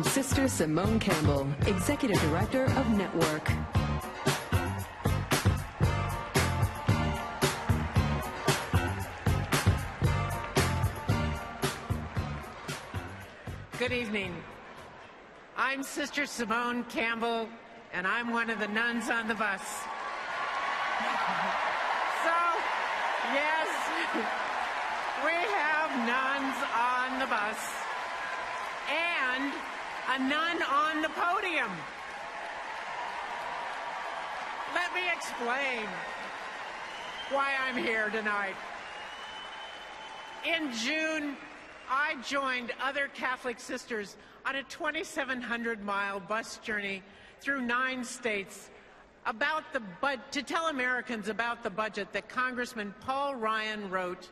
from Sister Simone Campbell, Executive Director of Network. Good evening. I'm Sister Simone Campbell, and I'm one of the nuns on the bus. So, yes, we have nuns on the bus and a nun on the podium. Let me explain why I'm here tonight. In June, I joined other Catholic sisters on a 2,700-mile bus journey through 9 states to tell Americans about the budget that Congressman Paul Ryan wrote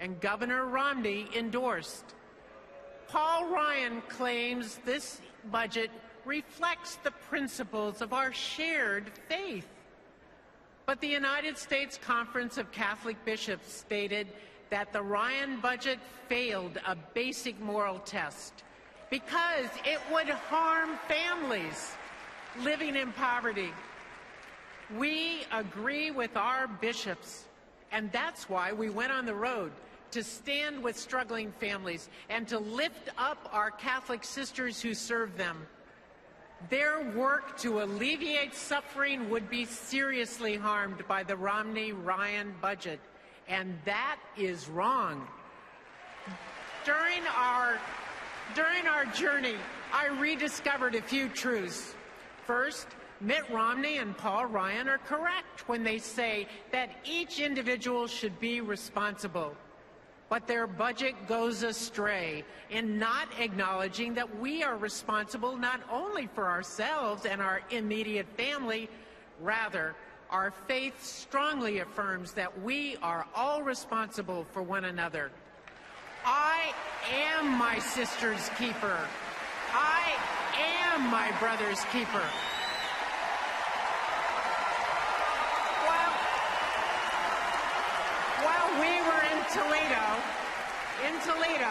and Governor Romney endorsed. Paul Ryan claims this budget reflects the principles of our shared faith. But the United States Conference of Catholic Bishops stated that the Ryan budget failed a basic moral test because it would harm families living in poverty. We agree with our bishops, and that's why we went on the road to stand with struggling families and to lift up our Catholic sisters who serve them. Their work to alleviate suffering would be seriously harmed by the Romney-Ryan budget. And that is wrong. During our journey, I rediscovered a few truths. First, Mitt Romney and Paul Ryan are correct when they say that each individual should be responsible. But their budget goes astray in not acknowledging that we are responsible not only for ourselves and our immediate family, rather, our faith strongly affirms that we are all responsible for one another. I am my sister's keeper. I am my brother's keeper. While we were in Toledo,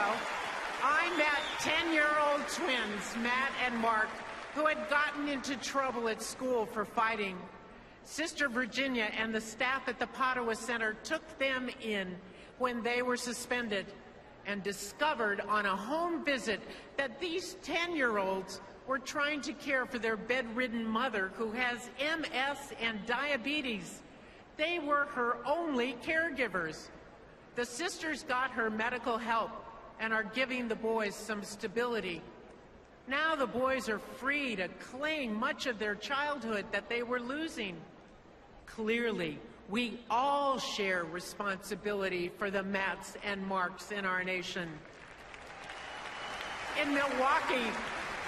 I met 10-year-old twins, Matt and Mark, who had gotten into trouble at school for fighting. Sister Virginia and the staff at the Padua Center took them in when they were suspended and discovered on a home visit that these 10-year-olds were trying to care for their bedridden mother who has MS and diabetes. They were her only caregivers. The sisters got her medical help and are giving the boys some stability. Now the boys are free to claim much of their childhood that they were losing. Clearly, we all share responsibility for the Matts and Marks in our nation. In Milwaukee,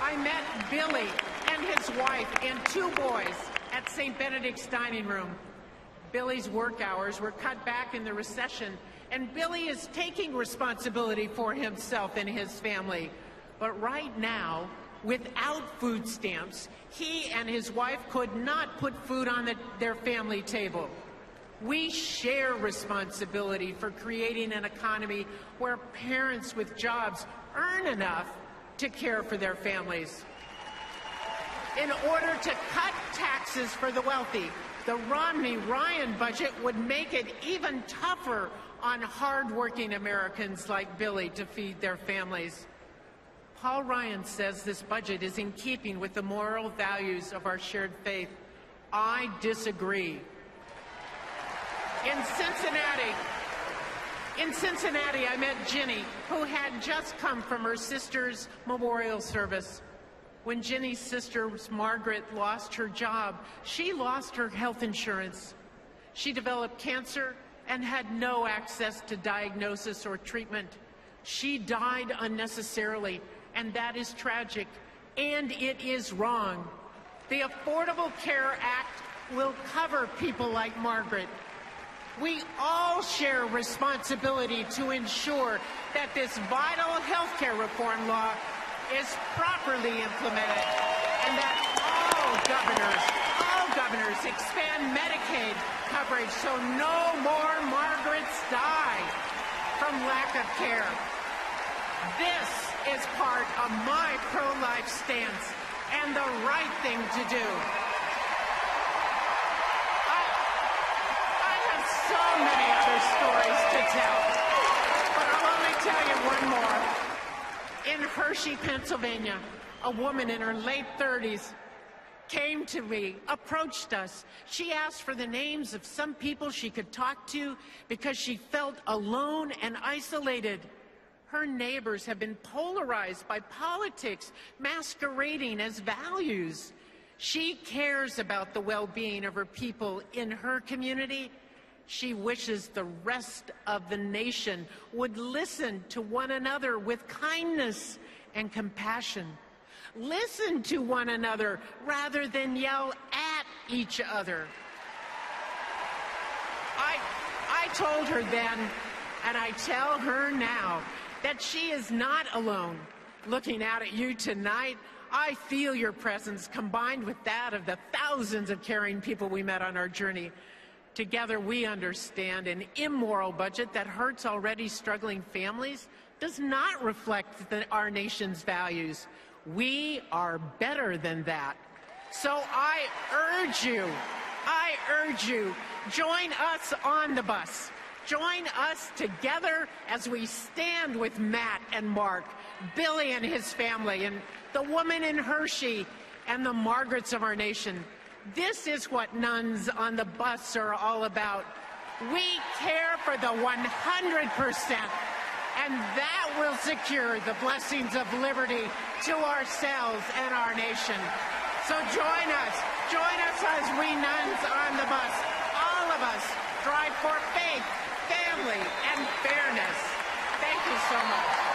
I met Billy and his wife and 2 boys at St. Benedict's dining room. Billy's work hours were cut back in the recession, and Billy is taking responsibility for himself and his family. But right now, without food stamps, he and his wife could not put food on their family table. We share responsibility for creating an economy where parents with jobs earn enough to care for their families. In order to cut taxes for the wealthy, the Romney-Ryan budget would make it even tougher on hardworking Americans like Billy to feed their families. Paul Ryan says this budget is in keeping with the moral values of our shared faith. I disagree. In Cincinnati, I met Ginny, who had just come from her sister's memorial service. When Ginny's sister, Margaret, lost her job, she lost her health insurance. She developed cancer and had no access to diagnosis or treatment. She died unnecessarily, and that is tragic, and it is wrong. The Affordable Care Act will cover people like Margaret. We all share responsibility to ensure that this vital health care reform law is properly implemented and that all governors expand Medicaid coverage so no more Margarets die from lack of care. This is part of my pro-life stance and the right thing to do. I have so many other stories to tell, but I'll only tell you one more. In Hershey, Pennsylvania, a woman in her late 30s came to me, approached us. She asked for the names of some people she could talk to because she felt alone and isolated. Her neighbors have been polarized by politics masquerading as values. She cares about the well-being of her people in her community. She wishes the rest of the nation would listen to one another with kindness and compassion. Listen to one another rather than yell at each other. I told her then, and I tell her now, that she is not alone. Looking out at you tonight, I feel your presence combined with that of the thousands of caring people we met on our journey. Together we understand an immoral budget that hurts already struggling families does not reflect our nation's values. We are better than that. So I urge you, join us on the bus. Join us together as we stand with Matt and Mark, Billy and his family, and the woman in Hershey and the Margarets of our nation. This is what nuns on the bus are all about. We care for the 100%. And that will secure the blessings of liberty to ourselves and our nation. So join us as we nuns on the bus. All of us drive for faith, family, and fairness. Thank you so much.